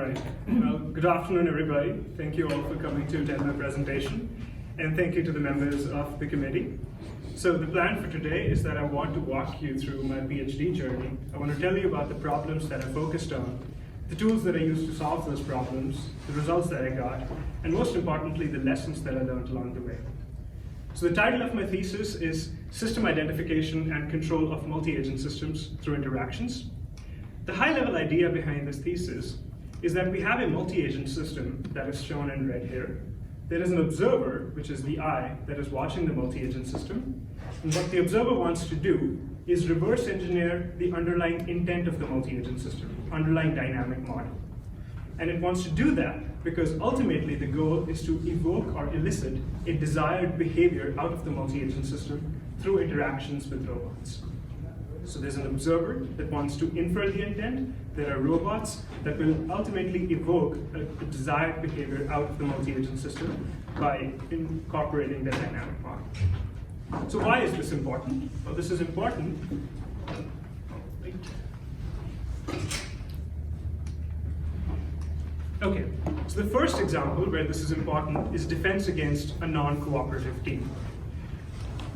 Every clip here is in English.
right. Well, good afternoon, everybody. Thank you all for coming to attend my presentation, and thank you to the members of the committee. So the plan for today is that I want to walk you through my PhD journey. I want to tell you about the problems that I focused on, the tools that I used to solve those problems, the results that I got, and most importantly, the lessons that I learned along the way. So the title of my thesis is System Identification and Control of Multi-Agent Systems Through Interactions. The high-level idea behind this thesis is that we have a multi-agent system that is shown in red here. There is an observer, which is the eye, that is watching the multi-agent system. And what the observer wants to do is reverse engineer the underlying intent of the multi-agent system, underlying dynamic model. And it wants to do that because ultimately the goal is to evoke or elicit a desired behavior out of the multi-agent system through interactions with robots. So there's an observer that wants to infer the intent. There are robots that will ultimately evoke a desired behavior out of the multi-agent system by incorporating the dynamic model. So why is this important? Well, this is important. Okay, so the first example where this is important is defense against a non-cooperative team.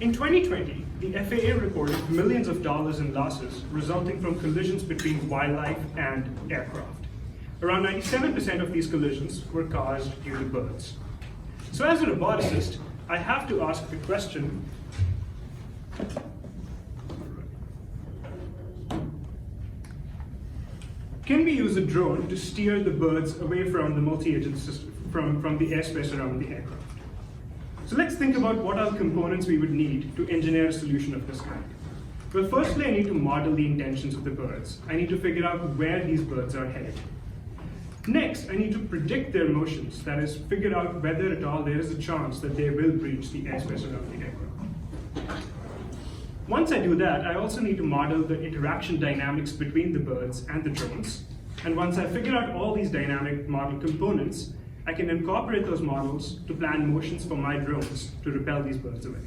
In 2020, the FAA reported millions of dollars in losses resulting from collisions between wildlife and aircraft. Around 97% of these collisions were caused due to birds. So as a roboticist, I have to ask the question, can we use a drone to steer the birds away from the multi-agent system, from the airspace around the aircraft? So let's think about what are the components we would need to engineer a solution of this kind. Well, firstly, I need to model the intentions of the birds. I need to figure out where these birds are headed. Next, I need to predict their motions, that is, figure out whether at all there is a chance that they will breach the airspace around the aircraft. Once I do that, I also need to model the interaction dynamics between the birds and the drones. And once I figure out all these dynamic model components, I can incorporate those models to plan motions for my drones to repel these birds away.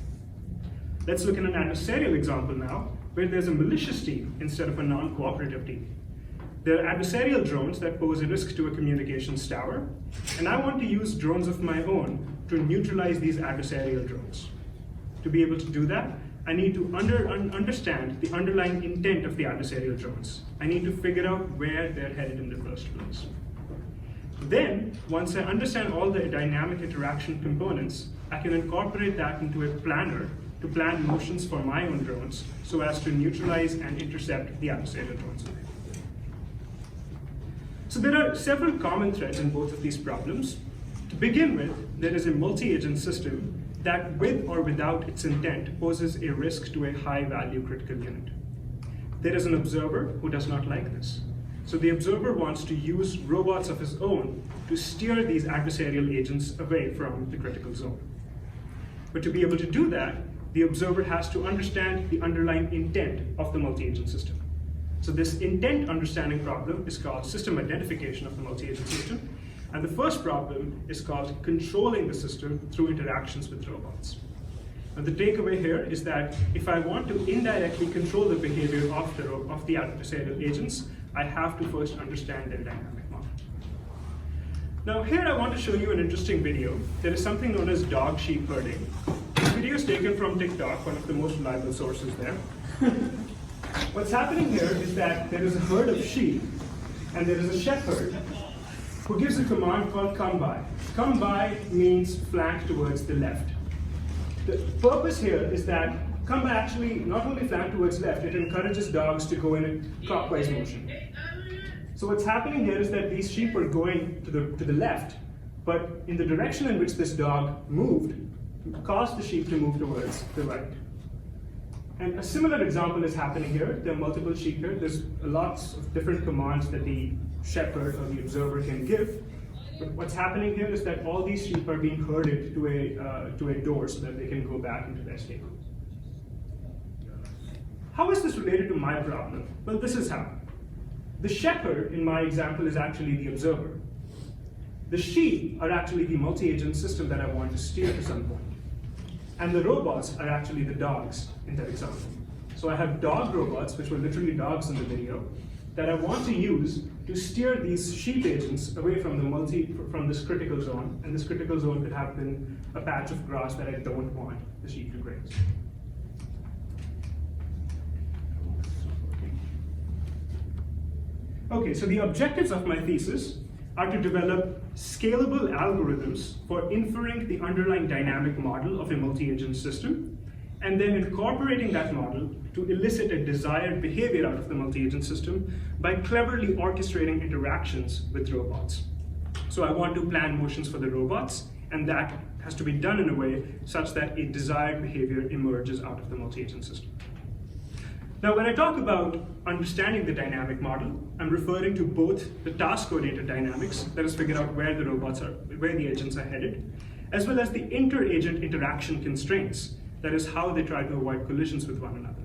Let's look at an adversarial example now, where there's a malicious team instead of a non-cooperative team. There are adversarial drones that pose a risk to a communications tower, and I want to use drones of my own to neutralize these adversarial drones. To be able to do that, I need to understand the underlying intent of the adversarial drones. I need to figure out where they're headed in the first place. Then, once I understand all the dynamic interaction components, I can incorporate that into a planner to plan motions for my own drones so as to neutralize and intercept the adversarial drones. So there are several common threads in both of these problems. To begin with, there is a multi-agent system that, with or without its intent, poses a risk to a high-value critical unit. There is an observer who does not like this. So the observer wants to use robots of his own to steer these adversarial agents away from the critical zone. But to be able to do that, the observer has to understand the underlying intent of the multi-agent system. So this intent understanding problem is called system identification of the multi-agent system. And the first problem is called controlling the system through interactions with robots. And the takeaway here is that if I want to indirectly control the behavior of the adversarial agents, I have to first understand their dynamic model. Now here I want to show you an interesting video. There is something known as dog sheep herding. This video is taken from TikTok, one of the most reliable sources there. What's happening here is that there is a herd of sheep and there is a shepherd who gives a command called come by. Come by means flank towards the left. The purpose here is that come by actually not only flank towards left, it encourages dogs to go in a clockwise motion. So what's happening here is that these sheep are going to the left, but in the direction in which this dog moved caused the sheep to move towards the right. And a similar example is happening here. There are multiple sheep here. There's lots of different commands that the shepherd or the observer can give. But what's happening here is that all these sheep are being herded to a door so that they can go back into their stable. How is this related to my problem? Well, this is how. The shepherd in my example is actually the observer. The sheep are actually the multi-agent system that I want to steer to some point. And the robots are actually the dogs in that example. So I have dog robots, which were literally dogs in the video, that I want to use to steer these sheep agents away from from this critical zone, and this critical zone could have been a patch of grass that I don't want the sheep to graze. Okay, so the objectives of my thesis are to develop scalable algorithms for inferring the underlying dynamic model of a multi-agent system, and then incorporating that model to elicit a desired behavior out of the multi-agent system by cleverly orchestrating interactions with robots. So I want to plan motions for the robots, and that has to be done in a way such that a desired behavior emerges out of the multi-agent system. Now, when I talk about understanding the dynamic model, I'm referring to both the task-oriented dynamics, that is, figure out where the agents are headed, as well as the inter-agent interaction constraints, that is, how they try to avoid collisions with one another.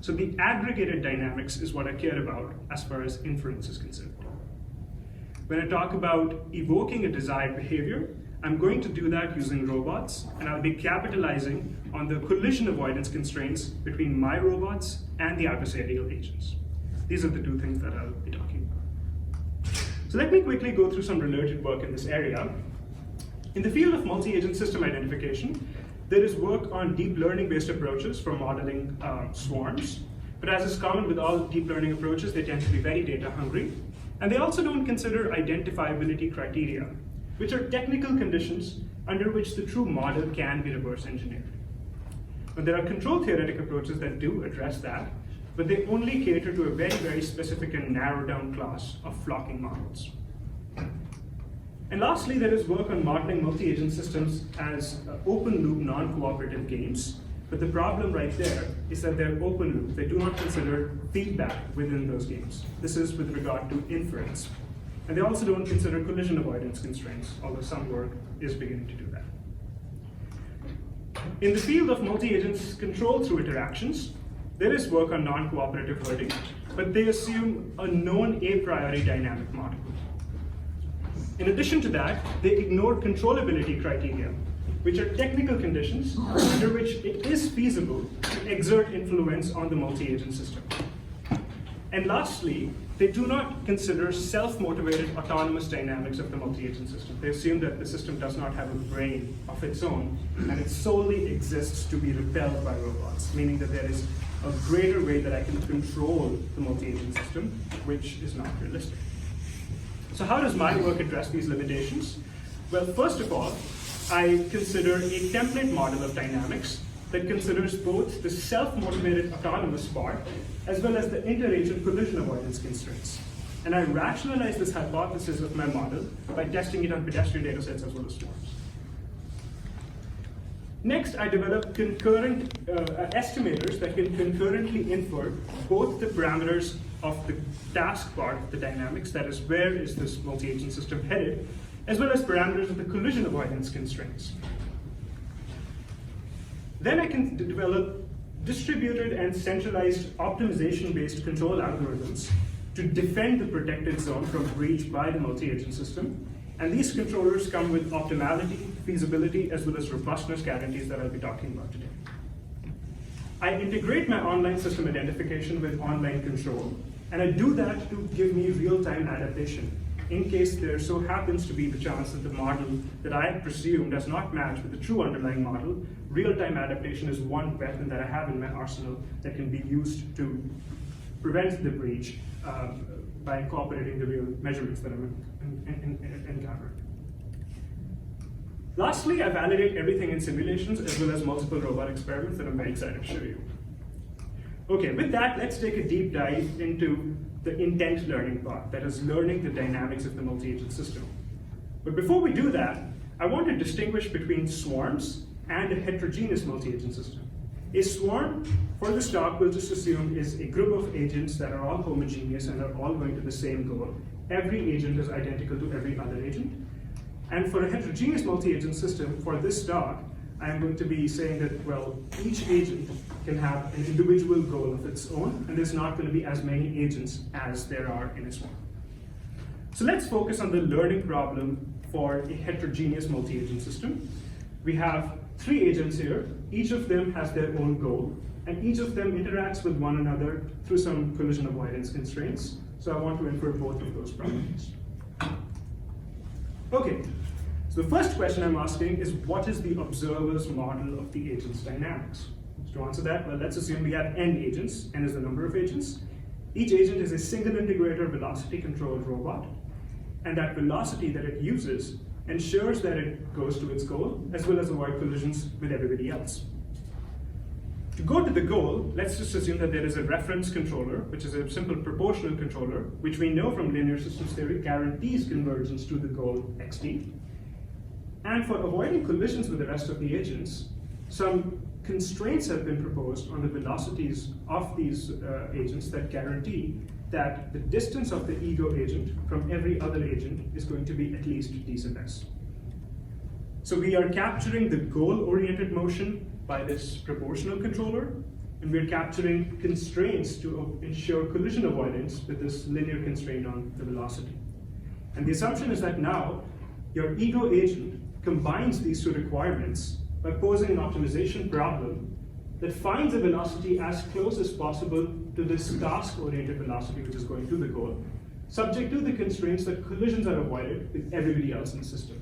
So the aggregated dynamics is what I care about as far as inference is concerned. When I talk about evoking a desired behavior, I'm going to do that using robots, and I'll be capitalizing on the collision avoidance constraints between my robots and the adversarial agents. These are the two things that I'll be talking about. So let me quickly go through some related work in this area. In the field of multi-agent system identification, there is work on deep learning-based approaches for modeling swarms, but as is common with all deep learning approaches, they tend to be very data hungry, and they also don't consider identifiability criteria, which are technical conditions under which the true model can be reverse engineered. But there are control theoretic approaches that do address that, but they only cater to a very, very specific and narrowed down class of flocking models. And lastly, there is work on modeling multi-agent systems as open loop non-cooperative games, but the problem right there is that they're open loop. They do not consider feedback within those games. This is with regard to inference. And they also don't consider collision avoidance constraints, although some work is beginning to do that. In the field of multi-agents control through interactions, there is work on non-cooperative herding, but they assume a known a priori dynamic model. In addition to that, they ignore controllability criteria, which are technical conditions under which it is feasible to exert influence on the multi-agent system. And lastly, they do not consider self-motivated autonomous dynamics of the multi-agent system. They assume that the system does not have a brain of its own, and it solely exists to be repelled by robots, meaning that there is a greater way that I can control the multi-agent system, which is not realistic. So how does my work address these limitations? Well, first of all, I consider a template model of dynamics that considers both the self-motivated autonomous part as well as the inter-agent collision avoidance constraints. And I rationalize this hypothesis of my model by testing it on pedestrian datasets as well as swarms. Next, I develop concurrent estimators that can concurrently infer both the parameters of the task part of the dynamics, that is, where is this multi-agent system headed, as well as parameters of the collision avoidance constraints. Then I can develop distributed and centralized optimization-based control algorithms to defend the protected zone from breach by the multi-agent system. And these controllers come with optimality, feasibility, as well as robustness guarantees that I'll be talking about today. I integrate my online system identification with online control, and I do that to give me real-time adaptation in case there so happens to be the chance that the model that I presume does not match with the true underlying model. Real-time adaptation is one weapon that I have in my arsenal that can be used to prevent the breach by incorporating the real measurements that I'm encountering. Lastly, I validate everything in simulations as well as multiple robot experiments that I'm very excited to show you. Okay, with that, let's take a deep dive into the intent learning part, that is learning the dynamics of the multi-agent system. But before we do that, I want to distinguish between swarms and a heterogeneous multi-agent system. A swarm, for this talk, we'll just assume is a group of agents that are all homogeneous and are all going to the same goal. Every agent is identical to every other agent. And for a heterogeneous multi-agent system, for this talk, I'm going to be saying that, well, each agent can have an individual goal of its own, and there's not going to be as many agents as there are in a swarm. So let's focus on the learning problem for a heterogeneous multi-agent system. We have 3 agents here. Each of them has their own goal, and each of them interacts with one another through some collision avoidance constraints. So I want to infer both of those properties. Okay, so the first question I'm asking is, what is the observer's model of the agent's dynamics? So to answer that, well, let's assume we have n agents. N is the number of agents. Each agent is a single integrator velocity-controlled robot, and that velocity that it uses ensures that it goes to its goal, as well as avoid collisions with everybody else. To go to the goal, let's just assume that there is a reference controller, which is a simple proportional controller, which we know from linear systems theory guarantees convergence to the goal xt. And for avoiding collisions with the rest of the agents, some constraints have been proposed on the velocities of these agents that guarantee that the distance of the ego agent from every other agent is going to be at least d sub s. So we are capturing the goal-oriented motion by this proportional controller, and we're capturing constraints to ensure collision avoidance with this linear constraint on the velocity. And the assumption is that now your ego agent combines these two requirements by posing an optimization problem that finds a velocity as close as possible to this task-oriented velocity which is going to the goal, subject to the constraints that collisions are avoided with everybody else in the system.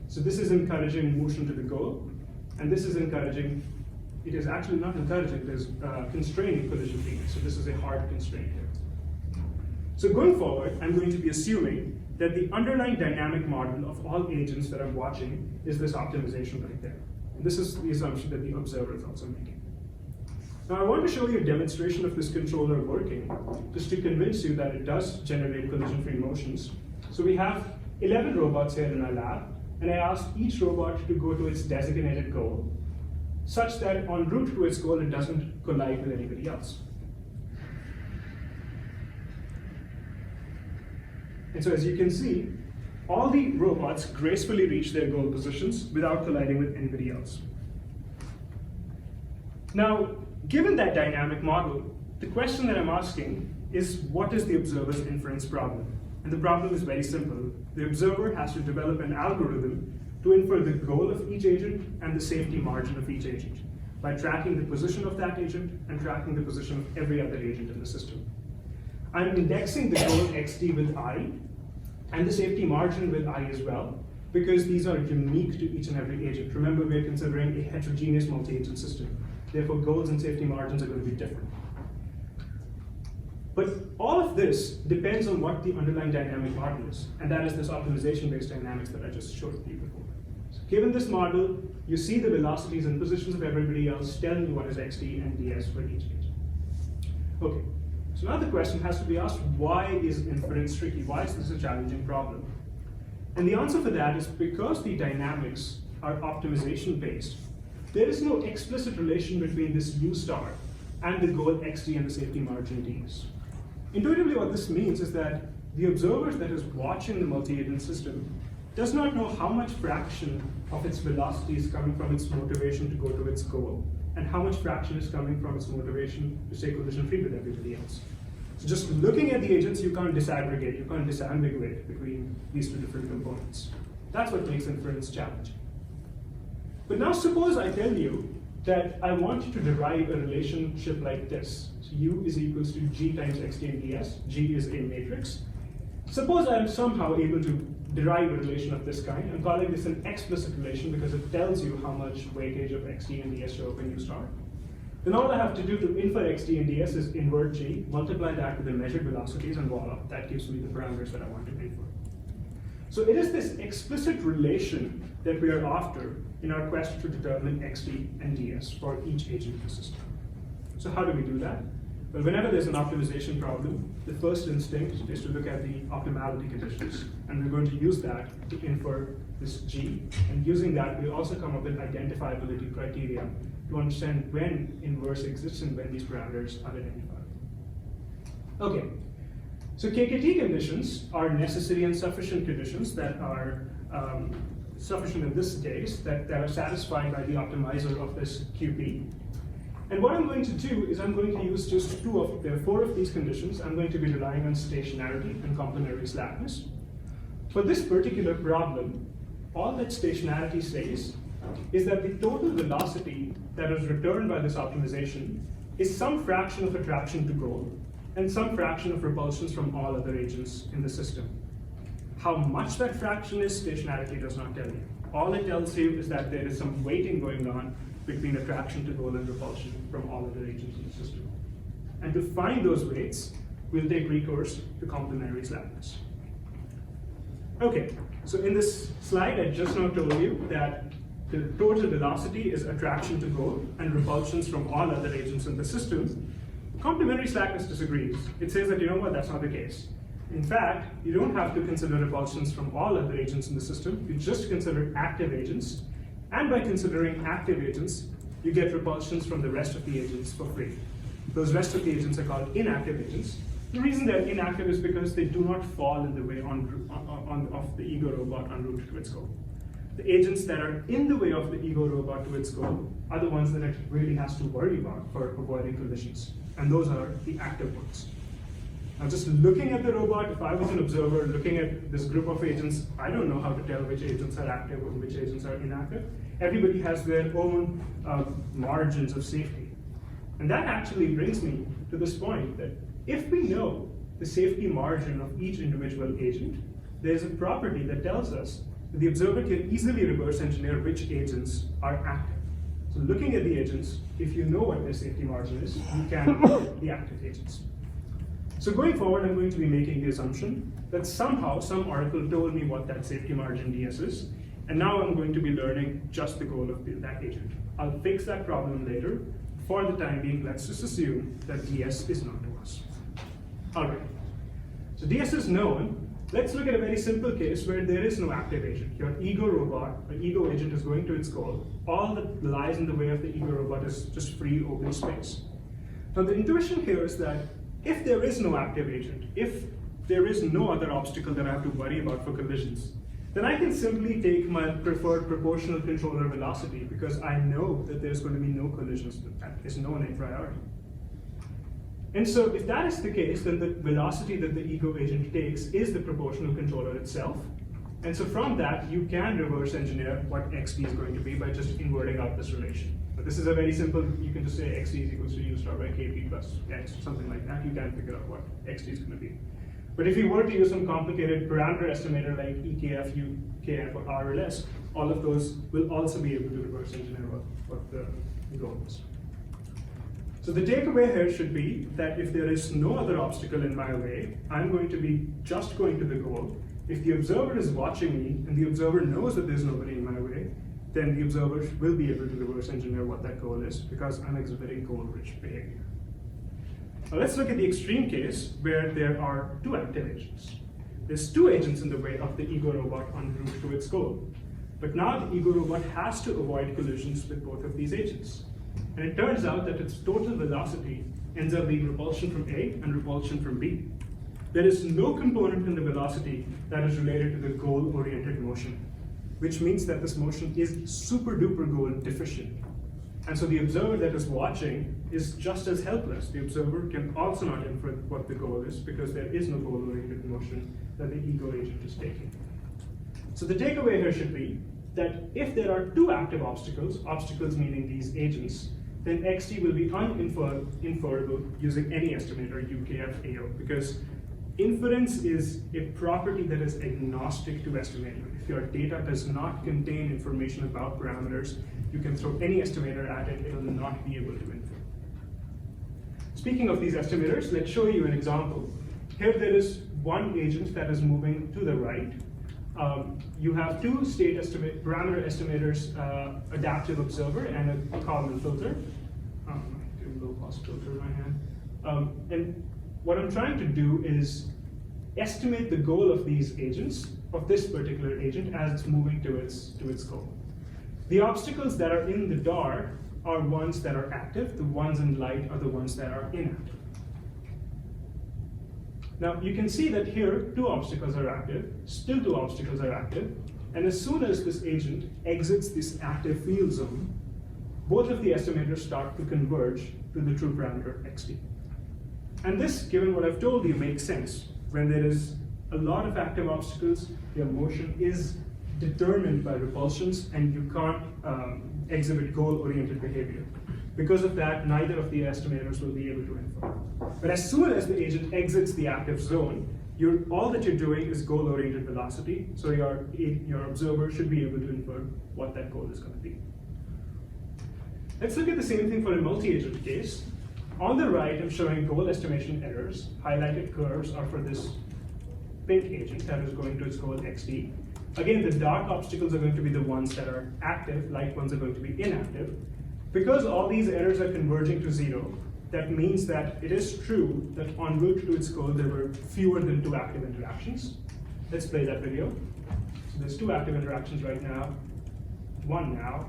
So this is encouraging motion to the goal, and this is encouraging, it is actually not encouraging, it is constraining collision freeness. So this is a hard constraint here. So going forward, I'm going to be assuming that the underlying dynamic model of all agents that I'm watching is this optimization right there. And this is the assumption that the observer is also making. Now I want to show you a demonstration of this controller working, just to convince you that it does generate collision-free motions. So we have 11 robots here in our lab, and I asked each robot to go to its designated goal, such that en route to its goal it doesn't collide with anybody else. And so as you can see, all the robots gracefully reach their goal positions without colliding with anybody else. Now, given that dynamic model, the question that I'm asking is, what is the observer's inference problem? And the problem is very simple. The observer has to develop an algorithm to infer the goal of each agent and the safety margin of each agent by tracking the position of that agent and tracking the position of every other agent in the system. I'm indexing the goal xt with I and the safety margin with I as well, because these are unique to each and every agent. Remember, we're considering a heterogeneous multi-agent system. Therefore, goals and safety margins are going to be different. But all of this depends on what the underlying dynamic model is, and that is this optimization-based dynamics that I just showed you before. So given this model, you see the velocities and positions of everybody else telling you what is xt and ds for each agent. Okay, so now the question has to be asked, why is inference tricky? Why is this a challenging problem? And the answer for that is because the dynamics are optimization-based, there is no explicit relation between this u star and the goal xt and the safety margin ds. Intuitively, what this means is that the observer that is watching the multi-agent system does not know how much fraction of its velocity is coming from its motivation to go to its goal, and how much fraction is coming from its motivation to stay collision-free with everybody else. So just looking at the agents, you can't disaggregate, you can't disambiguate between these two different components. That's what makes inference challenging. But now suppose I tell you that I want to derive a relationship like this. So U is equals to G times xt and ds. G is a matrix. Suppose I'm somehow able to derive a relation of this kind. I'm calling this an explicit relation because it tells you how much weightage of xt and ds show up in U star. Then all I have to do to infer xt and ds is invert G, multiply that with the measured velocities, and voila, that gives me the parameters that I want to infer. So it is this explicit relation that we are after in our quest to determine xt and ds for each agent in the system. So how do we do that? Well, whenever there's an optimization problem, the first instinct is to look at the optimality conditions, and we're going to use that to infer this G. And using that, we'll also come up with identifiability criteria to understand when inverse exists and when these parameters are identified. Okay, so KKT conditions are necessary and sufficient conditions that are sufficient in this case, that are satisfied by the optimizer of this QP. And what I'm going to do is I'm going to use just there are 4 of these conditions. I'm going to be relying on stationarity and complementary slackness. For this particular problem, all that stationarity says is that the total velocity that is returned by this optimization is some fraction of attraction to goal and some fraction of repulsions from all other agents in the system. How much that fraction is, stationarity does not tell you. All it tells you is that there is some weighting going on between attraction to goal and repulsion from all other agents in the system. And to find those weights, we'll take recourse to complementary slackness. Okay, so in this slide, I just now told you that the total velocity is attraction to goal and repulsions from all other agents in the system. Complementary slackness disagrees. It says that, you know what, that's not the case. In fact, you don't have to consider repulsions from all other agents in the system. You just consider active agents. And by considering active agents, you get repulsions from the rest of the agents for free. Those rest of the agents are called inactive agents. The reason they're inactive is because they do not fall in the way of the ego robot en route to its goal. The agents that are in the way of the ego robot to its goal are the ones that it really has to worry about for avoiding collisions. And those are the active ones. Now, just looking at the robot, if I was an observer looking at this group of agents, I don't know how to tell which agents are active and which agents are inactive. Everybody has their own margins of safety. And that actually brings me to this point that if we know the safety margin of each individual agent, there's a property that tells us that the observer can easily reverse engineer which agents are active. So looking at the agents, if you know what their safety margin is, you can avoid the active agents. So going forward, I'm going to be making the assumption that somehow some oracle told me what that safety margin ds is, and now I'm going to be learning just the goal of that agent. I'll fix that problem later. For the time being, let's just assume that ds is known to us. All right, so ds is known. Let's look at a very simple case where there is no active agent. Your ego robot, or ego agent is going to its goal. All that lies in the way of the ego robot is just free open space. Now the intuition here is that if there is no active agent, if there is no other obstacle that I have to worry about for collisions, then I can simply take my preferred proportional controller velocity because I know that there's going to be no collisions. That is known a priori. And so if that is the case, then the velocity that the ego agent takes is the proportional controller itself. And so from that, you can reverse engineer what xt is going to be by just inverting out this relation. But this is a very simple, you can just say xt is equals to u star by kp plus x, something like that. You can figure out what xt is going to be. But if you were to use some complicated parameter estimator like ekf, ukf, or RLS, all of those will also be able to reverse engineer what the goal is. So the takeaway here should be that if there is no other obstacle in my way, I'm going to be just going to the goal. If the observer is watching me and the observer knows that there's nobody in my way, then the observer will be able to reverse engineer what that goal is because I'm exhibiting goal-rich behavior. Now let's look at the extreme case where there are two active agents. There's two agents in the way of the ego robot en route to its goal. But now the ego robot has to avoid collisions with both of these agents. And it turns out that its total velocity ends up being repulsion from A and repulsion from B. There is no component in the velocity that is related to the goal-oriented motion, which means that this motion is super duper goal deficient. And so the observer that is watching is just as helpless. The observer can also not infer what the goal is because there is no goal-oriented motion that the ego agent is taking. So the takeaway here should be that if there are two active obstacles, obstacles meaning these agents, then xt will be uninferable using any estimator, ukf, ao, because inference is a property that is agnostic to estimator. If your data does not contain information about parameters, you can throw any estimator at it, it will not be able to infer. Speaking of these estimators, let's show you an example. Here there is one agent that is moving to the right. You have two state parameter estimators, adaptive observer and a Kalman filter. Low pass filter in my hand. And what I'm trying to do is estimate the goal of these agents, of this particular agent, as it's moving to its goal. The obstacles that are in the dark are ones that are active. The ones in light are the ones that are inactive. Now you can see that here two obstacles are active, still two obstacles are active, and as soon as this agent exits this active field zone, both of the estimators start to converge to the true parameter xt. And this, given what I've told you, makes sense. When there is a lot of active obstacles, your motion is determined by repulsions and you can't exhibit goal-oriented behavior. Because of that, neither of the estimators will be able to infer. But as soon as the agent exits the active zone, all that you're doing is goal-oriented velocity, so your observer should be able to infer what that goal is going to be. Let's look at the same thing for a multi-agent case. On the right, I'm showing goal estimation errors. Highlighted curves are for this pink agent that is going to its goal XD. Again, the dark obstacles are going to be the ones that are active, light ones are going to be inactive. Because all these errors are converging to 0, that means that it is true that en route to its goal there were fewer than 2 active interactions. Let's play that video. So there's 2 active interactions right now, 1 now,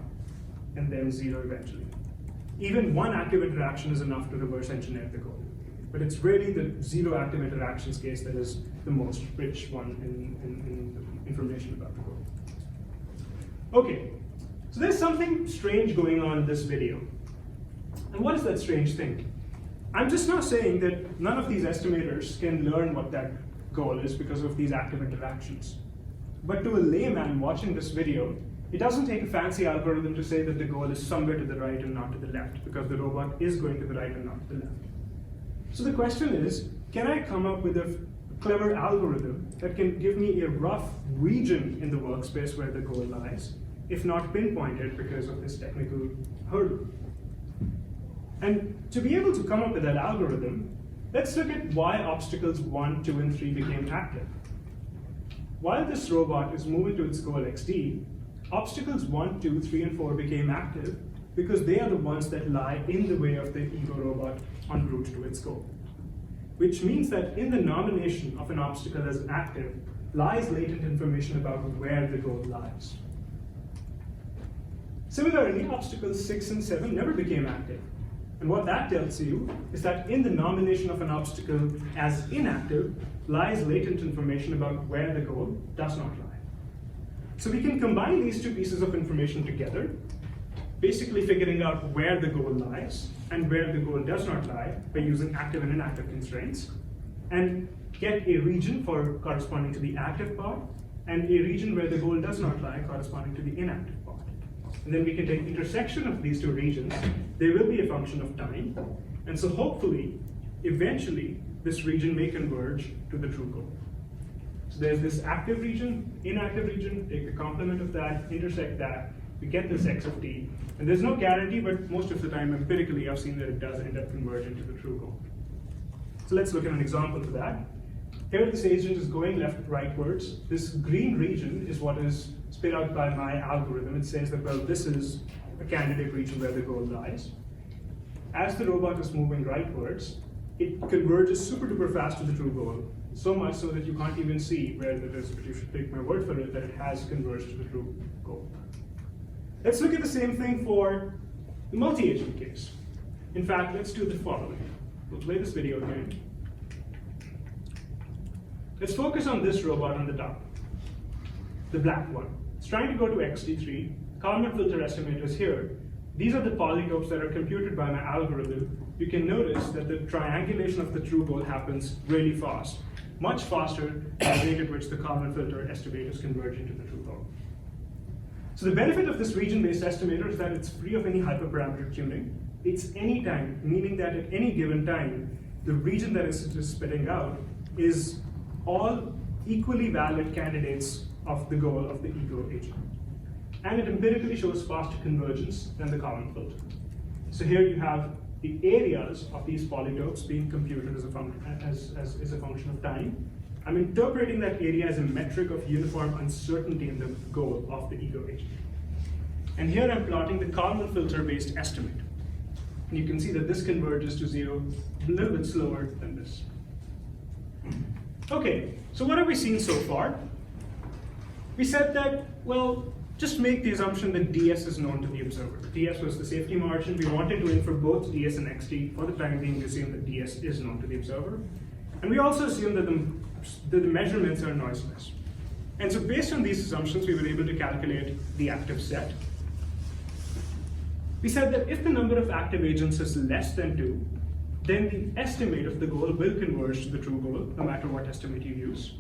and then 0 eventually. Even 1 active interaction is enough to reverse engineer the goal. But it's really the 0 active interactions case that is the most rich one in information about the goal. Okay, so there's something strange going on in this video. And what is that strange thing? I'm just not saying that none of these estimators can learn what that goal is because of these active interactions. But to a layman watching this video, it doesn't take a fancy algorithm to say that the goal is somewhere to the right and not to the left, because the robot is going to the right and not to the left. So the question is, can I come up with a clever algorithm that can give me a rough region in the workspace where the goal lies, if not pinpointed because of this technical hurdle? And to be able to come up with that algorithm, let's look at why obstacles 1, 2, and 3 became active. While this robot is moving to its goal XD, obstacles 1, 2, 3, and 4 became active because they are the ones that lie in the way of the ego robot en route to its goal. Which means that in the nomination of an obstacle as active lies latent information about where the goal lies. Similarly, obstacles 6 and 7 never became active. And what that tells you is that in the nomination of an obstacle as inactive lies latent information about where the goal does not lie. So we can combine these 2 pieces of information together, basically figuring out where the goal lies and where the goal does not lie by using active and inactive constraints, and get a region corresponding to the active part and a region where the goal does not lie corresponding to the inactive part. And then we can take intersection of these 2 regions. They will be a function of time. And so hopefully, eventually, this region may converge to the true goal. So there's this active region, inactive region, take the complement of that, intersect that, we get this x of t. And there's no guarantee, but most of the time, empirically, I've seen that it does end up converging to the true goal. So let's look at an example for that. Here, this agent is going left-rightwards. This green region is what is spit out by my algorithm. It says that, well, this is a candidate region where the goal lies. As the robot is moving rightwards, it converges super duper fast to the true goal, so much so that you can't even see where it is, but you should take my word for it that it has converged to the true goal. Let's look at the same thing for the multi-agent case. In fact, let's do the following. We'll play this video again. Let's focus on this robot on the top, the black one. It's trying to go to XT3. Kalman filter estimators here. These are the polytopes that are computed by my algorithm. You can notice that the triangulation of the true goal happens really fast, much faster than the rate at which the Kalman filter estimators converge into the true goal. So the benefit of this region-based estimator is that it's free of any hyperparameter tuning. It's any time, meaning that at any given time, the region that it's spitting out is all equally valid candidates of the goal of the ego agent. And it empirically shows faster convergence than the Kalman filter. So here you have the areas of these polytopes being computed as a function of time. I'm interpreting that area as a metric of uniform uncertainty in the goal of the ego agent. And here I'm plotting the Kalman filter-based estimate. And you can see that this converges to 0 a little bit slower than this. Okay, so what have we seen so far? We said that, well, just make the assumption that ds is known to the observer. ds was the safety margin. We wanted to infer both ds and xt. For the time being, we assume that ds is known to the observer. And we also assume that the measurements are noiseless. And so based on these assumptions, we were able to calculate the active set. We said that if the number of active agents is less than 2, then the estimate of the goal will converge to the true goal, no matter what estimate you use.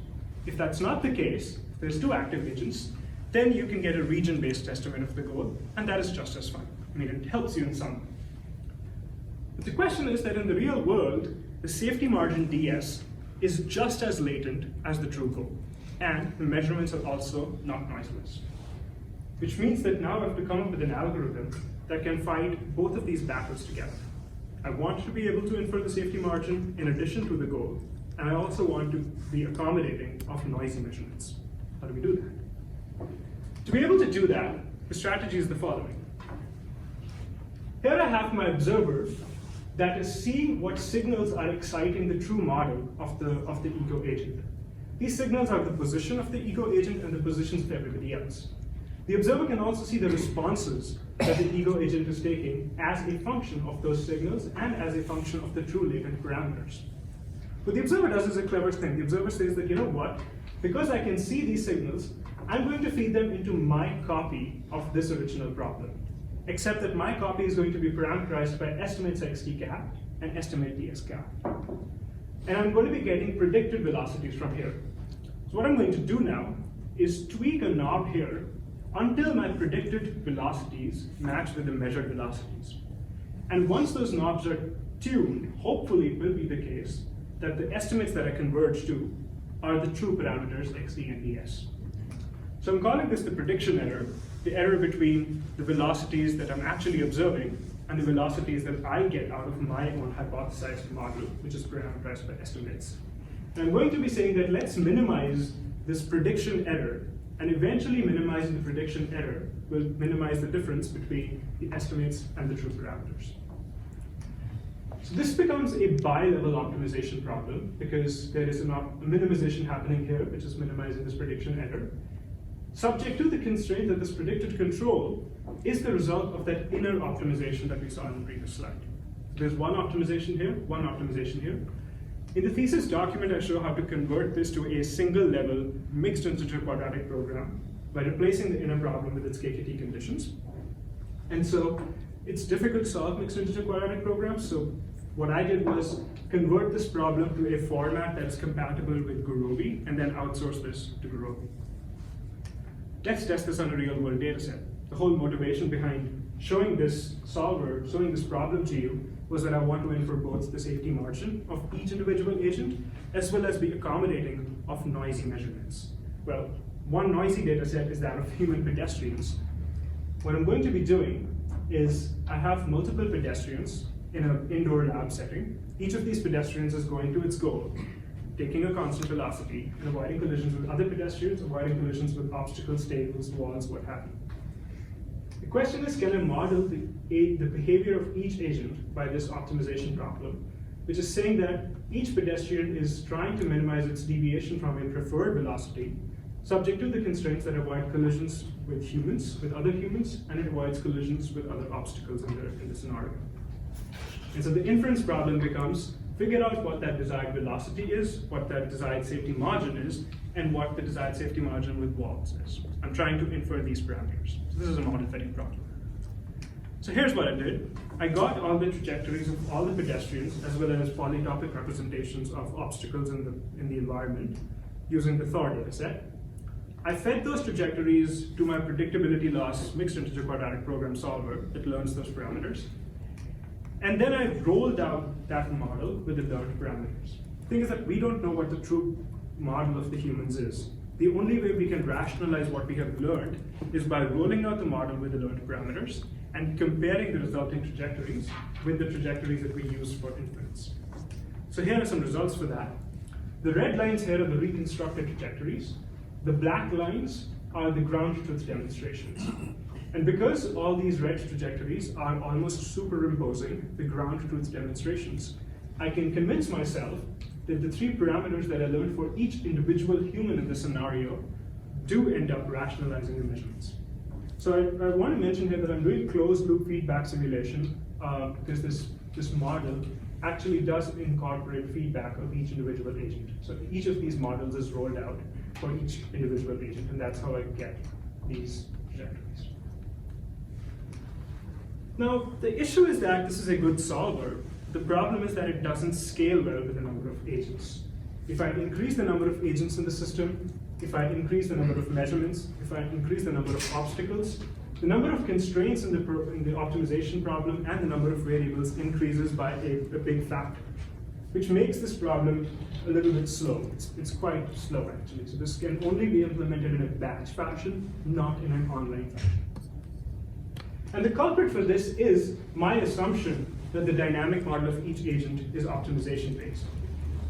If that's not the case, if there's 2 active agents, then you can get a region-based estimate of the goal, and that is just as fine. I mean, it helps you in some way. The question is that in the real world, the safety margin ds is just as latent as the true goal, and the measurements are also not noiseless. Which means that now I have to come up with an algorithm that can fight both of these battles together. I want to be able to infer the safety margin in addition to the goal, and I also want to be accommodating of noisy measurements. How do we do that? To be able to do that, the strategy is the following. Here I have my observer that is seeing what signals are exciting the true model of the ego agent. These signals are the position of the ego agent and the positions of everybody else. The observer can also see the responses that the ego agent is taking as a function of those signals and as a function of the true latent parameters. What the observer does is a clever thing. The observer says that, you know what, because I can see these signals, I'm going to feed them into my copy of this original problem. Except that my copy is going to be parameterized by estimates xt cap and estimate ds cap. And I'm going to be getting predicted velocities from here. So what I'm going to do now is tweak a knob here until my predicted velocities match with the measured velocities. And once those knobs are tuned, hopefully it will be the case that the estimates that I converge to are the true parameters xt and ds. So I'm calling this the prediction error, the error between the velocities that I'm actually observing and the velocities that I get out of my own hypothesized model, which is parameterized by estimates. And I'm going to be saying that let's minimize this prediction error, and eventually minimizing the prediction error will minimize the difference between the estimates and the true parameters. So this becomes a bi-level optimization problem because there is a minimization happening here, which is minimizing this prediction error, subject to the constraint that this predicted control is the result of that inner optimization that we saw in the previous slide. So there's one optimization here, one optimization here. In the thesis document, I show how to convert this to a single-level mixed integer quadratic program by replacing the inner problem with its KKT conditions. And so it's difficult to solve mixed integer quadratic programs, so what I did was convert this problem to a format that is compatible with Gurobi and then outsource this to Gurobi. Let's test this on a real-world data set. The whole motivation behind showing this solver, showing this problem to you, was that I want to infer both the safety margin of each individual agent, as well as be accommodating of noisy measurements. Well, one noisy data set is that of human pedestrians. What I'm going to be doing is I have multiple pedestrians in an indoor lab setting. Each of these pedestrians is going to its goal, taking a constant velocity and avoiding collisions with other pedestrians, avoiding collisions with obstacles, tables, walls, what have you. The question is, can I model the behavior of each agent by this optimization problem, which is saying that each pedestrian is trying to minimize its deviation from a preferred velocity, subject to the constraints that avoid collisions with humans, with other humans, and it avoids collisions with other obstacles in the scenario. And so the inference problem becomes, figure out what that desired velocity is, what that desired safety margin is, and what the desired safety margin with walls is. I'm trying to infer these parameters. So this is a model fitting problem. So here's what I did. I got all the trajectories of all the pedestrians, as well as polytopic representations of obstacles in the environment using the Thor dataset. I fed those trajectories to my predictability loss mixed integer quadratic program solver that learns those parameters. And then I rolled out that model with the learned parameters. The thing is that we don't know what the true model of the humans is. The only way we can rationalize what we have learned is by rolling out the model with the learned parameters and comparing the resulting trajectories with the trajectories that we use for inference. So here are some results for that. The red lines here are the reconstructed trajectories. The black lines are the ground truth demonstrations. And because all these red trajectories are almost superimposing the ground truth demonstrations, I can convince myself that the three parameters that I learned for each individual human in this scenario do end up rationalizing the measurements. So I want to mention here that I'm doing closed loop feedback simulation because this model actually does incorporate feedback of each individual agent. So each of these models is rolled out for each individual agent, and that's how I get these trajectories. Now, the issue is that this is a good solver. The problem is that it doesn't scale well with the number of agents. If I increase the number of agents in the system, if I increase the number of measurements, if I increase the number of obstacles, the number of constraints in the optimization problem and the number of variables increases by a big factor, which makes this problem a little bit slow. It's quite slow, actually. So this can only be implemented in a batch fashion, not in an online fashion. And the culprit for this is my assumption that the dynamic model of each agent is optimization-based.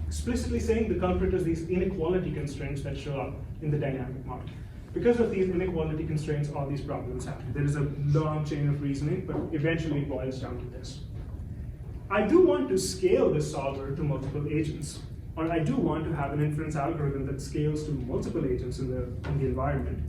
Explicitly saying the culprit is these inequality constraints that show up in the dynamic model. Because of these inequality constraints, all these problems happen. There is a long chain of reasoning, but eventually it boils down to this. I do want to scale this solver to multiple agents, or I do want to have an inference algorithm that scales to multiple agents in the environment.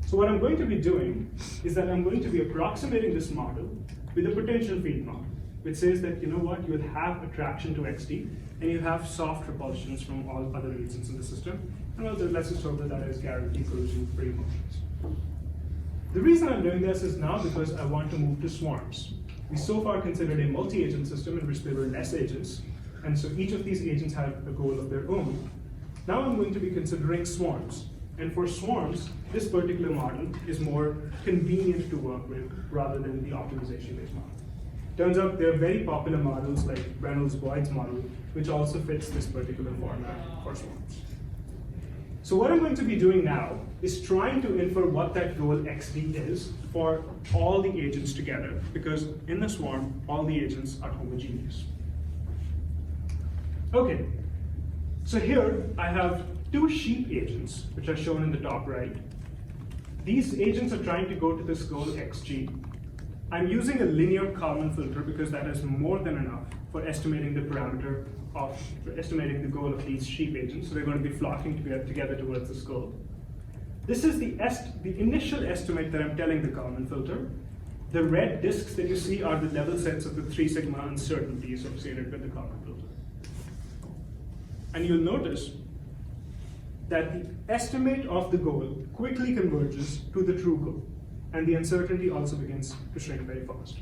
So what I'm going to be doing is that I'm going to be approximating this model with a potential field model, which says that, you know what, you will have attraction to XD, and you have soft repulsions from all other agents in the system. And well, let's just hope that that is guaranteed collision-free motions. The reason I'm doing this is now because I want to move to swarms. We so far considered a multi-agent system in which there were less agents, and so each of these agents have a goal of their own. Now I'm going to be considering swarms. And for swarms, this particular model is more convenient to work with rather than the optimization-based model. Turns out there are very popular models like Reynolds-Boyd's model, which also fits this particular format for swarms. So what I'm going to be doing now is trying to infer what that goal XD is for all the agents together, because in the swarm, all the agents are homogeneous. Okay, so here I have two sheep agents, which are shown in the top right. These agents are trying to go to this goal XG. I'm using a linear Kalman filter because that is more than enough for estimating the parameter for estimating the goal of these sheep agents. So they're going to be flocking together towards this goal. This is the initial estimate that I'm telling the Kalman filter. The red disks that you see are the level sets of the 3 sigma uncertainty associated with the Kalman filter. And you'll notice that the estimate of the goal quickly converges to the true goal, and the uncertainty also begins to shrink very fast.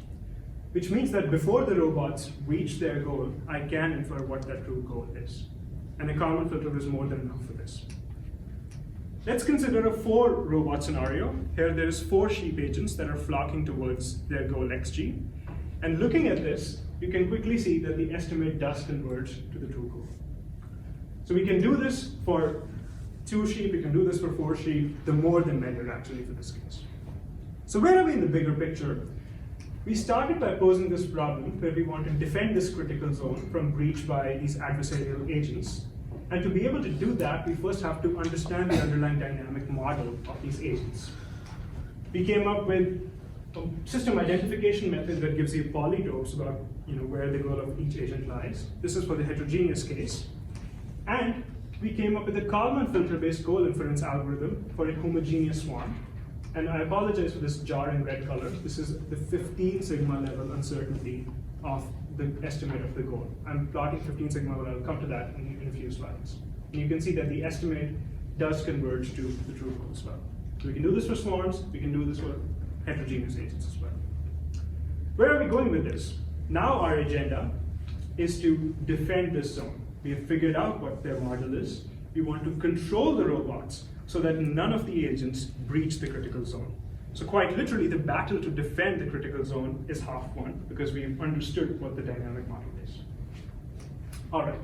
Which means that before the robots reach their goal, I can infer what that true goal is. And a Kalman filter is more than enough for this. Let's consider a 4-robot scenario. Here there's 4 sheep agents that are flocking towards their goal XG. And looking at this, you can quickly see that the estimate does converge to the true goal. So we can do this for 2 sheep, we can do this for 4 sheep, the more than measured actually for this case. So where are we in the bigger picture? We started by posing this problem where we want to defend this critical zone from breach by these adversarial agents. And to be able to do that, we first have to understand the underlying dynamic model of these agents. We came up with a system identification method that gives you polytopes about where the goal of each agent lies. This is for the heterogeneous case. And we came up with a Kalman filter-based goal inference algorithm for a homogeneous swarm. And I apologize for this jarring red color. This is the 15 sigma level uncertainty of the estimate of the goal. I'm plotting 15 sigma, but I'll come to that in a few slides. And you can see that the estimate does converge to the true goal as well. So we can do this for swarms, we can do this for heterogeneous agents as well. Where are we going with this? Now our agenda is to defend this zone. We have figured out what their model is. We want to control the robots so that none of the agents breach the critical zone. So quite literally, the battle to defend the critical zone is half won because we've understood what the dynamic model is. All right.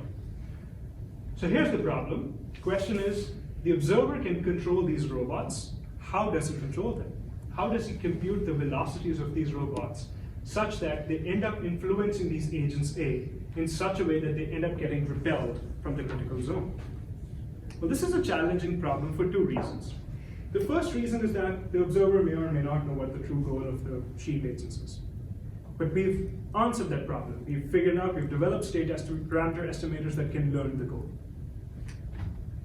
So here's the problem. The question is, the observer can control these robots. How does he control them? How does he compute the velocities of these robots such that they end up influencing these agents A in such a way that they end up getting repelled from the critical zone? Well, this is a challenging problem for 2 reasons. The first reason is that the observer may or may not know what the true goal of the sheep agents is. But we've answered that problem. We've figured out, we've developed parameter estimators that can learn the goal.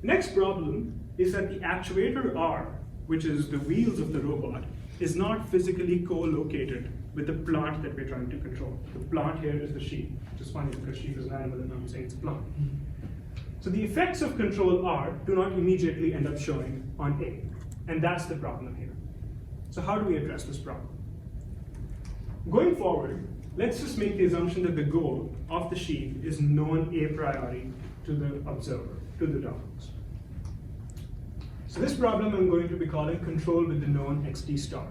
Next problem is that the actuator R, which is the wheels of the robot, is not physically co-located with the plant that we're trying to control. The plant here is the sheep, which is funny because sheep is an animal and I'm saying it's a plant. So the effects of control R do not immediately end up showing on A. And that's the problem here. So how do we address this problem? Going forward, let's just make the assumption that the goal of the sheep is known a priori to the observer, to the dogs. So this problem I'm going to be calling control with the known XD star.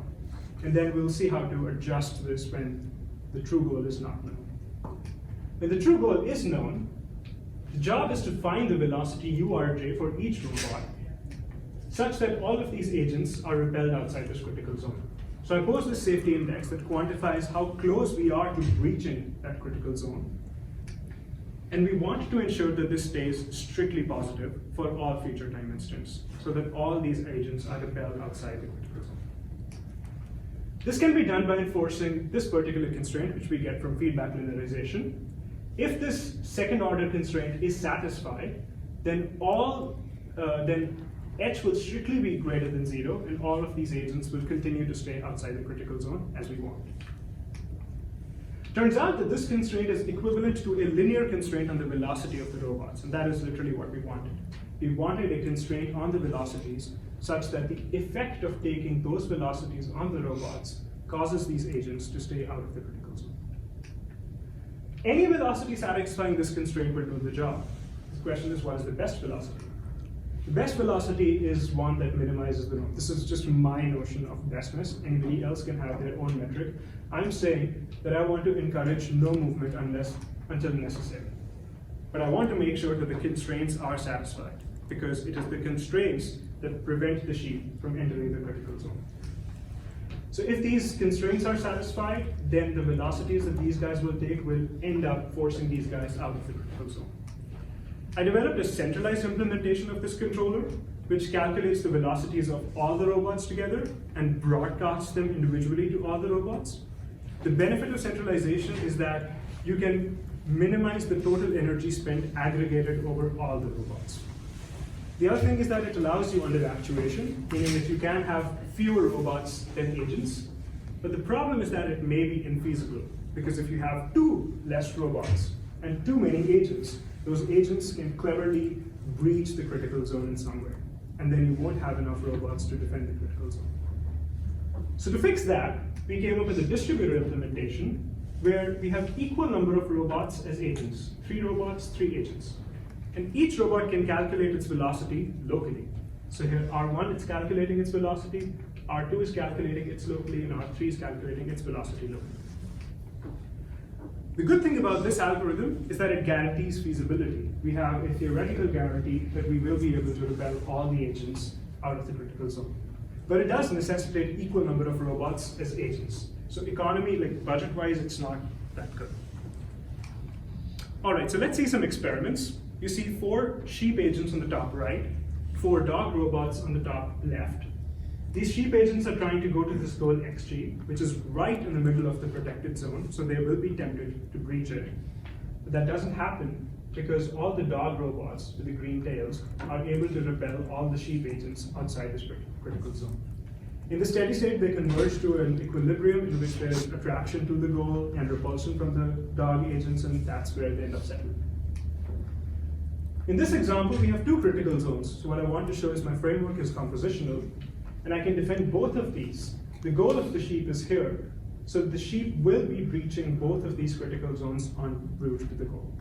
And then we'll see how to adjust this when the true goal is not known. When the true goal is known, the job is to find the velocity URJ for each robot such that all of these agents are repelled outside this critical zone. So I pose this safety index that quantifies how close we are to breaching that critical zone. And we want to ensure that this stays strictly positive for all future time instants, so that all these agents are repelled outside the critical zone. This can be done by enforcing this particular constraint, which we get from feedback linearization. If this second order constraint is satisfied, then H will strictly be greater than 0, and all of these agents will continue to stay outside the critical zone as we want. Turns out that this constraint is equivalent to a linear constraint on the velocity of the robots, and that is literally what we wanted. We wanted a constraint on the velocities such that the effect of taking those velocities on the robots causes these agents to stay out of the critical zone. Any velocity satisfying this constraint will do the job. The question is, what is the best velocity? The best velocity is one that minimizes the norm. This is just my notion of bestness. Anybody else can have their own metric. I'm saying that I want to encourage no movement until necessary. But I want to make sure that the constraints are satisfied, because it is the constraints that prevent the sheep from entering the critical zone. So if these constraints are satisfied, then the velocities that these guys will take will end up forcing these guys out of the critical zone. I developed a centralized implementation of this controller, which calculates the velocities of all the robots together and broadcasts them individually to all the robots. The benefit of centralization is that you can minimize the total energy spent aggregated over all the robots. The other thing is that it allows you under actuation, meaning that you can have fewer robots than agents. But the problem is that it may be infeasible, because if you have two less robots and too many agents, those agents can cleverly breach the critical zone in some way, and then you won't have enough robots to defend the critical zone. So to fix that, we came up with a distributed implementation where we have equal number of robots as agents, 3 robots, 3 agents. And each robot can calculate its velocity locally. So here R1 is calculating its velocity, R2 is calculating its locally, and R3 is calculating its velocity locally. The good thing about this algorithm is that it guarantees feasibility. We have a theoretical guarantee that we will be able to repel all the agents out of the critical zone. But it does necessitate equal number of robots as agents. So economy, like budget-wise, it's not that good. All right, so let's see some experiments. You see 4 sheep agents on the top right, 4 dog robots on the top left. These sheep agents are trying to go to this goal XG, which is right in the middle of the protected zone, so they will be tempted to breach it. But that doesn't happen because all the dog robots with the green tails are able to repel all the sheep agents outside this critical zone. In the steady state, they converge to an equilibrium in which there is attraction to the goal and repulsion from the dog agents, and that's where they end up settling. In this example, we have 2 critical zones. So what I want to show is my framework is compositional, and I can defend both of these. The goal of the sheep is here, so the sheep will be breaching both of these critical zones en route to the goal.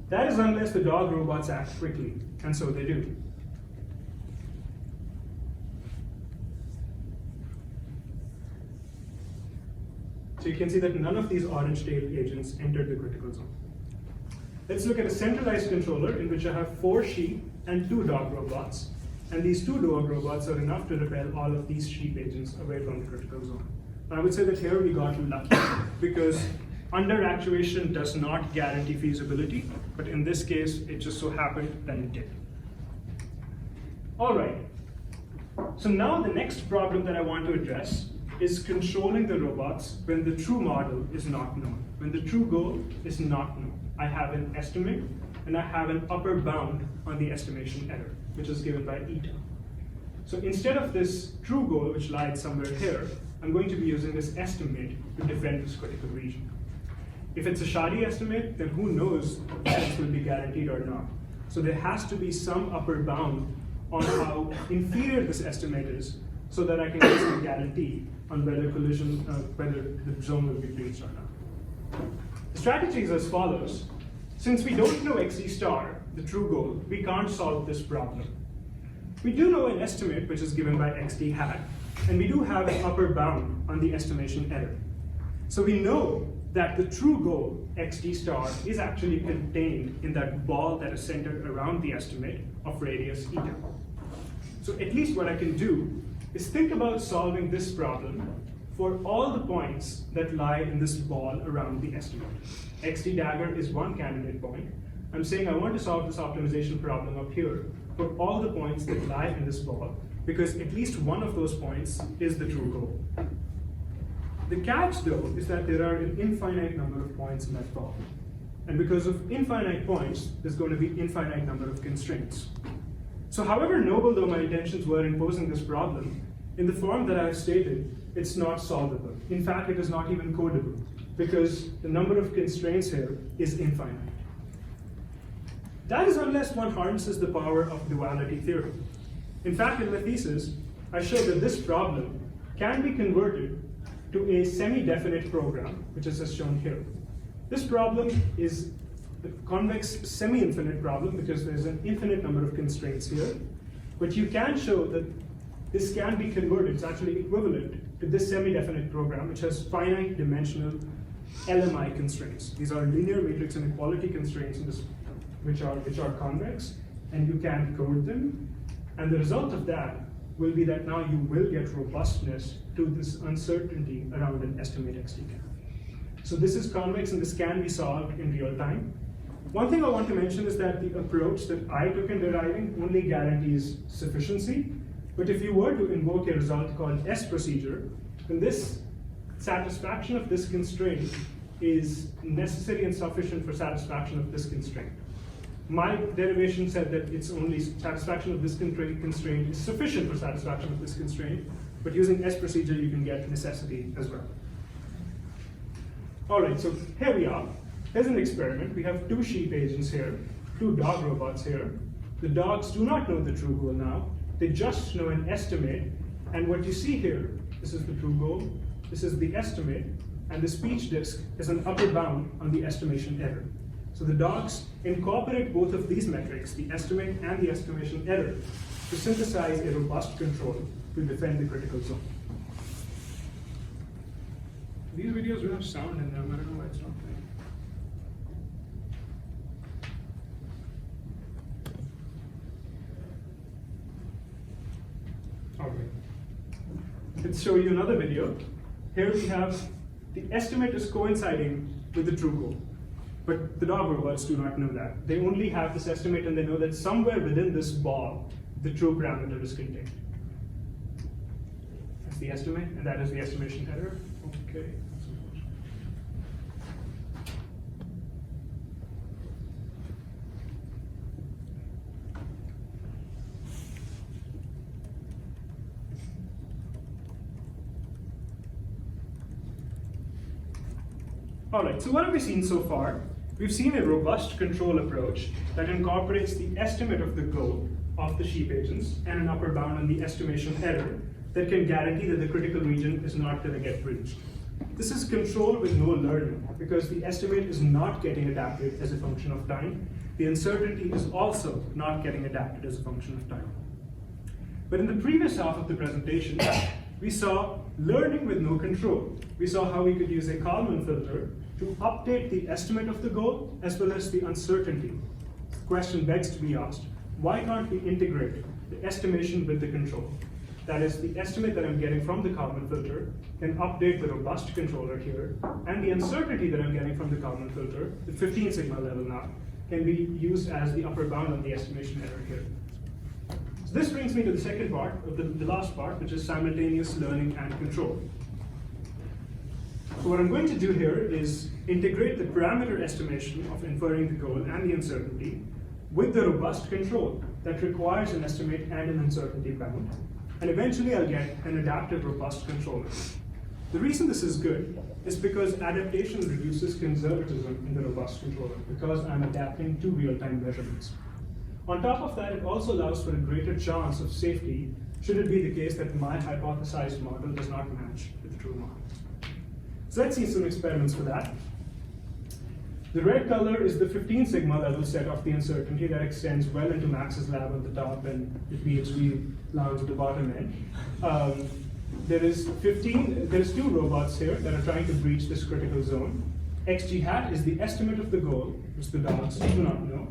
That is unless the dog robots act quickly, and so they do. So you can see that none of these orange-tailed agents entered the critical zone. Let's look at a centralized controller in which I have 4 sheep and 2 dog robots. And these 2 dog robots are enough to repel all of these sheep agents away from the critical zone. I would say that here we got lucky because under actuation does not guarantee feasibility, but in this case, it just so happened that it did. All right, so now the next problem that I want to address is controlling the robots when the true model is not known, when the true goal is not known. I have an estimate, and I have an upper bound on the estimation error, which is given by eta. So instead of this true goal, which lies somewhere here, I'm going to be using this estimate to defend this critical region. If it's a shoddy estimate, then who knows if this will be guaranteed or not. So there has to be some upper bound on how inferior this estimate is, so that I can get some guarantee on whether whether the zone will be breached or not. The strategy is as follows. Since we don't know XD star, the true goal, we can't solve this problem. We do know an estimate which is given by XD hat, and we do have an upper bound on the estimation error. So we know that the true goal, xd star, is actually contained in that ball that is centered around the estimate of radius eta. So at least what I can do is think about solving this problem for all the points that lie in this ball around the estimate. XD dagger is one candidate point. I'm saying I want to solve this optimization problem up here for all the points that lie in this ball, because at least one of those points is the true goal. The catch, though, is that there are an infinite number of points in that ball. And because of infinite points, there's going to be infinite number of constraints. So however noble though my intentions were in posing this problem, in the form that I've stated, it's not solvable. In fact, it is not even codable, because the number of constraints here is infinite. That is unless one harnesses the power of duality theorem. In fact, in my thesis, I showed that this problem can be converted to a semi-definite program, which is as shown here. This problem is a convex semi-infinite problem because there's an infinite number of constraints here. But you can show that this can be converted. It's actually equivalent to this semi-definite program, which has finite dimensional LMI constraints. These are linear matrix inequality constraints in this, which are convex, and you can code them. And the result of that will be that now you will get robustness to this uncertainty around an estimate XD cap. So this is convex, and this can be solved in real time. One thing I want to mention is that the approach that I took in deriving only guarantees sufficiency. But if you were to invoke a result called S procedure, then this satisfaction of this constraint is necessary and sufficient for satisfaction of this constraint. My derivation said that it's only satisfaction of this constraint is sufficient for satisfaction of this constraint, but using S procedure you can get necessity as well. All right, so here we are. Here's an experiment. We have two sheep agents here, two dog robots here. The dogs do not know the true goal now. They just know an estimate. And what you see here, this is the true goal, this is the estimate, and the speech disk is an upper bound on the estimation error. So the dogs incorporate both of these metrics, the estimate and the estimation error, to synthesize a robust control to defend the critical zone. These videos will have sound in them. I don't know why it's not playing. All right. Let's show you another video. Here we have the estimate is coinciding with the true goal. But the dog robots do not know that. They only have this estimate, and they know that somewhere within this ball, the true parameter is contained. That's the estimate, and that is the estimation error. Okay. All right, so what have we seen so far? We've seen a robust control approach that incorporates the estimate of the goal of the sheep agents and an upper bound on the estimation error that can guarantee that the critical region is not going to get breached. This is control with no learning, because the estimate is not getting adapted as a function of time. The uncertainty is also not getting adapted as a function of time. But in the previous half of the presentation, we saw learning with no control. We saw how we could use a Kalman filter to update the estimate of the goal as well as the uncertainty. The question begs to be asked, why can't we integrate the estimation with the control? That is, the estimate that I'm getting from the Kalman filter can update the robust controller here, and the uncertainty that I'm getting from the Kalman filter, the 15 sigma level now, can be used as the upper bound on the estimation error here. So this brings me to the second part, or the last part, which is simultaneous learning and control. So what I'm going to do here is integrate the parameter estimation of inferring the goal and the uncertainty with the robust control that requires an estimate and an uncertainty bound. And eventually I'll get an adaptive robust controller. The reason this is good is because adaptation reduces conservatism in the robust controller, because I'm adapting to real-time measurements. On top of that, it also allows for a greater chance of safety should it be the case that my hypothesized model does not match with the true model. So let's see some experiments for that. The red color is the 15 sigma level set of the uncertainty that extends well into Max's lab at the top and the PhD lounge at the bottom end. there's two robots here that are trying to breach this critical zone. XG hat is the estimate of the goal, which the dogs do not know.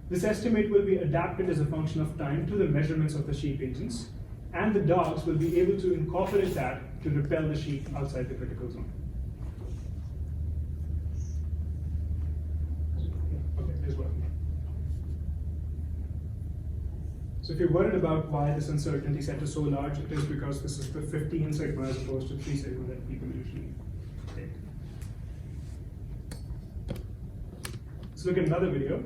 This estimate will be adapted as a function of time to the measurements of the sheep agents, and the dogs will be able to incorporate that to repel the sheep outside the critical zone. Okay, there's one. So if you're worried about why this uncertainty set is so large, it is because this is the 15 sigma as opposed to 3 sigma that people usually take. Let's look at another video.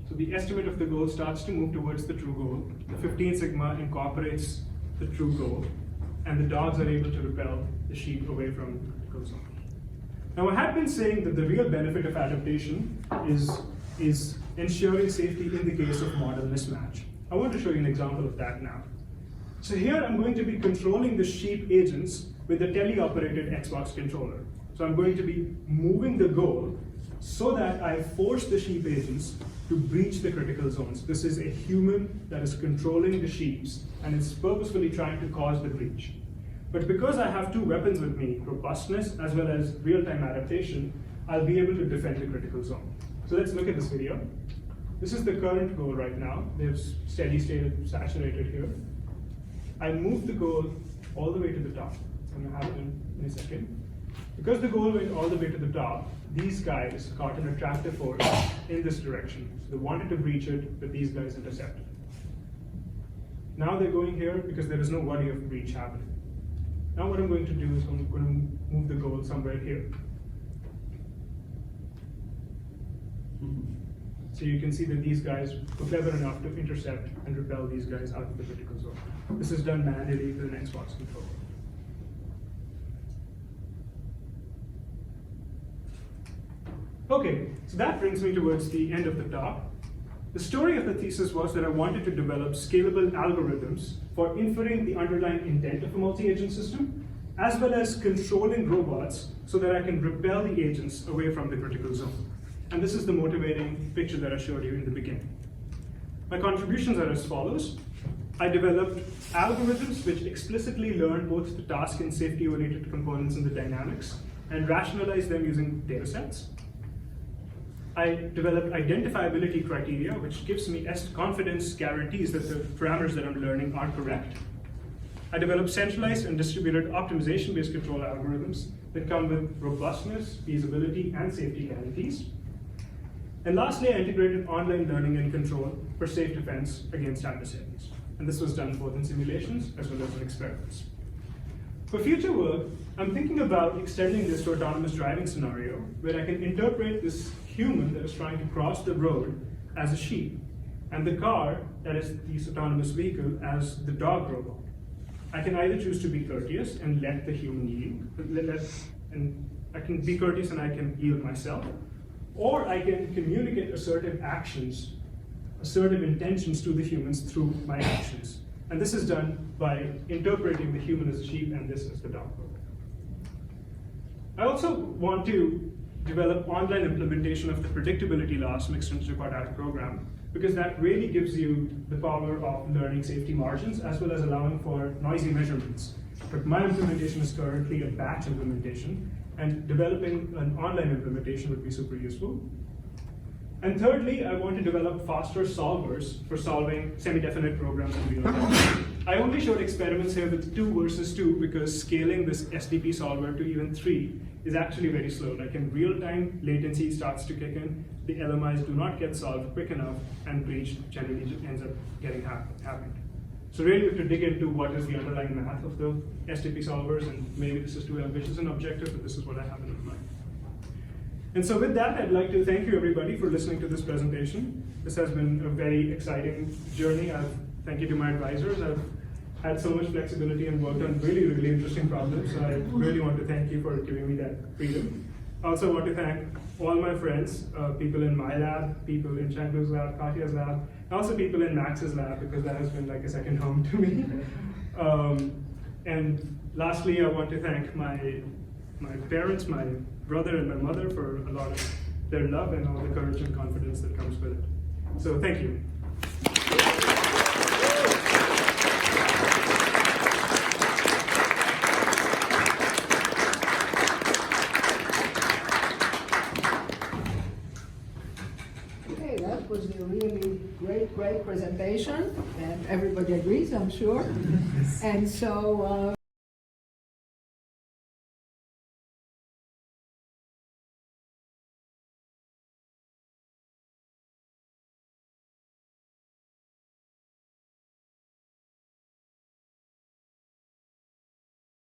So the estimate of the goal starts to move towards the true goal. The 15 sigma incorporates the true goal, and the dogs are able to repel the sheep away from the critical zone. Now, I have been saying that the real benefit of adaptation is ensuring safety in the case of model mismatch. I want to show you an example of that now. So here I'm going to be controlling the sheep agents with a teleoperated Xbox controller. So I'm going to be moving the goal so that I force the sheep agents to breach the critical zones. This is a human that is controlling the sheeps and is purposefully trying to cause the breach. But because I have two weapons with me, robustness as well as real-time adaptation, I'll be able to defend the critical zone. So let's look at this video. This is the current goal right now. They've steady-state saturated here. I move the goal all the way to the top. It's going to happen in a second. Because the goal went all the way to the top, these guys caught an attractive force in this direction. So they wanted to breach it, but these guys intercepted. Now they're going here because there is no worry of breach happening. Now what I'm going to do is I'm going to move the goal somewhere here. So you can see that these guys were clever enough to intercept and repel these guys out of the critical zone. This is done manually with an Xbox controller. Okay, so that brings me towards the end of the talk. The story of the thesis was that I wanted to develop scalable algorithms for inferring the underlying intent of a multi-agent system, as well as controlling robots so that I can repel the agents away from the critical zone. And this is the motivating picture that I showed you in the beginning. My contributions are as follows. I developed algorithms which explicitly learn both the task and safety-oriented components in the dynamics and rationalize them using datasets. I developed identifiability criteria, which gives me confidence guarantees that the parameters that I'm learning are correct. I developed centralized and distributed optimization-based control algorithms that come with robustness, feasibility, and safety guarantees. And lastly, I integrated online learning and control for safe defense against adversaries. And this was done both in simulations as well as in experiments. For future work, I'm thinking about extending this to autonomous driving scenario where I can interpret this human that is trying to cross the road as a sheep, and the car, that is this autonomous vehicle, as the dog robot. I can either choose to be courteous and let the human yield, and I can be courteous and I can yield myself, or I can communicate assertive actions, assertive intentions to the humans through my actions. And this is done by interpreting the human as a sheep and this as the dog robot. I also want to develop online implementation of the predictability loss mixed into quadratic program, because that really gives you the power of learning safety margins as well as allowing for noisy measurements. But my implementation is currently a batch implementation, and developing an online implementation would be super useful. And thirdly, I want to develop faster solvers for solving semi-definite programs in real time. I only showed experiments here with 2 versus 2 because scaling this SDP solver to even 3 is actually very slow. Like in real time, latency starts to kick in, the LMIs do not get solved quick enough, and breach generally just ends up getting happened. So really we have to dig into what is the underlying math of the SDP solvers, and maybe this is too ambitious an objective, but this is what I have in mind. And so with that, I'd like to thank you everybody for listening to this presentation. This has been a very exciting journey. Thank you to my advisors. I've had so much flexibility and worked on really, really interesting problems. So I really want to thank you for giving me that freedom. I also want to thank all my friends, people in my lab, people in Chandler's lab, Katya's lab, and also people in Max's lab, because that has been like a second home to me. And lastly, I want to thank my parents, my brother and my mother for a lot of their love and all the courage and confidence that comes with it. So thank you. Okay, that was a really great presentation, and everybody agrees, I'm sure. And so.